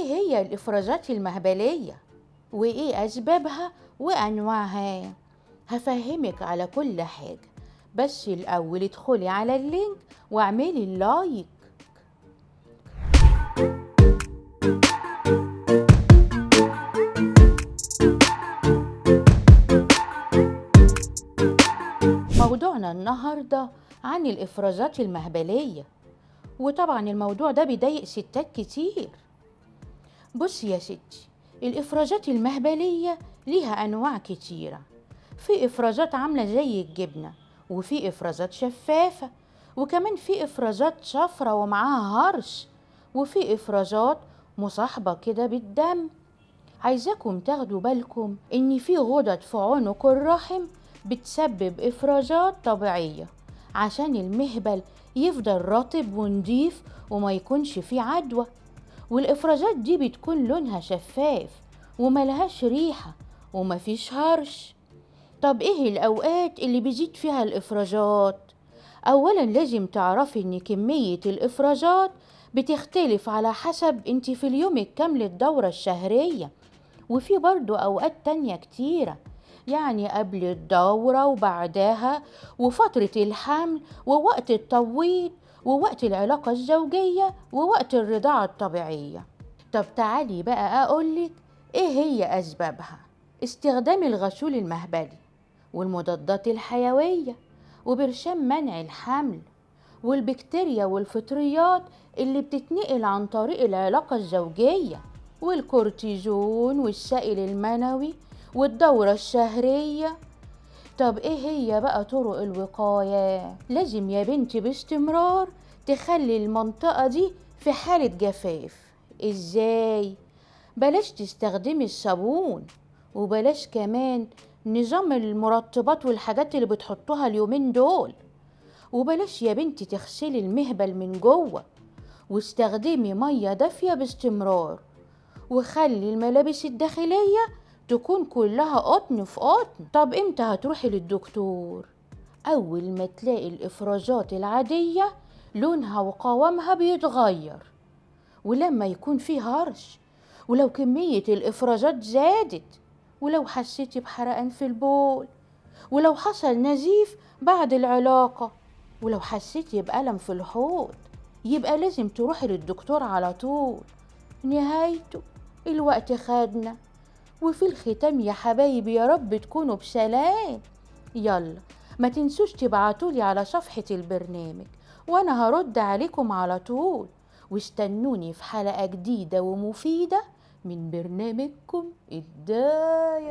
إيه هي الإفرازات المهبلية؟ وإيه أسبابها وأنواعها؟ هفهمك على كل حاجة، بس الأول ادخلي على اللينك واعملي لايك. موضوعنا النهاردة عن الإفرازات المهبلية، وطبعا الموضوع ده بيضايق ستات كتير. بصي يا ستي، الإفرازات المهبلية ليها أنواع كتيرة. في إفرازات عاملة زي الجبنة، وفي إفرازات شفافة، وكمان في إفرازات صفرة ومعاها هرش، وفي إفرازات مصاحبة كده بالدم. عايزاكم تاخدوا بالكم إن في غدد في عنق الرحم بتسبب إفرازات طبيعية عشان المهبل يفضل رطب ونضيف وما يكونش فيه عدوى. والإفرازات دي بتكون لونها شفاف وملهاش ريحة ومفيش هرش. طب إيه الأوقات اللي بيزيد فيها الإفرازات؟ أولا لازم تعرفي إن كمية الإفرازات بتختلف على حسب انت في اليوم الكام للدورة الشهرية، وفي برضو أوقات تانية كتيرة، يعني قبل الدورة وبعدها، وفترة الحمل، ووقت التبويض، ووقت العلاقة الزوجية، ووقت الرضاعة الطبيعية. طب تعالي بقى أقولك إيه هي أسبابها. استخدام الغسول المهبلي، والمضادات الحيوية، وبرشام منع الحمل، والبكتيريا والفطريات اللي بتتنقل عن طريق العلاقة الزوجية، والكورتيزون والسائل المنوي، والدورة الشهرية. طب ايه هي بقى طرق الوقاية؟ لازم يا بنتي باستمرار تخلي المنطقة دي في حالة جفاف. ازاي؟ بلاش تستخدمي الصابون، وبلاش كمان نظام المرطبات والحاجات اللي بتحطوها اليومين دول، وبلاش يا بنتي تغسلي المهبل من جوه، واستخدمي مية دافية باستمرار، وخلي الملابس الداخلية تكون كلها قطن في قطن. طب امتى هتروحي للدكتور؟ أول ما تلاقي الإفرازات العادية لونها وقوامها بيتغير، ولما يكون فيه هرش، ولو كمية الإفرازات زادت، ولو حسيتي بحرقان في البول، ولو حصل نزيف بعد العلاقة، ولو حسيتي بألم في الحوض، يبقى لازم تروحي للدكتور على طول. نهايته الوقت خدنا، وفي الختام يا حبايبي يا رب تكونوا بسلام. يلا ما تنسوش تبعتولي على صفحة البرنامج وانا هرد عليكم على طول، واستنوني في حلقة جديدة ومفيدة من برنامجكم الداية.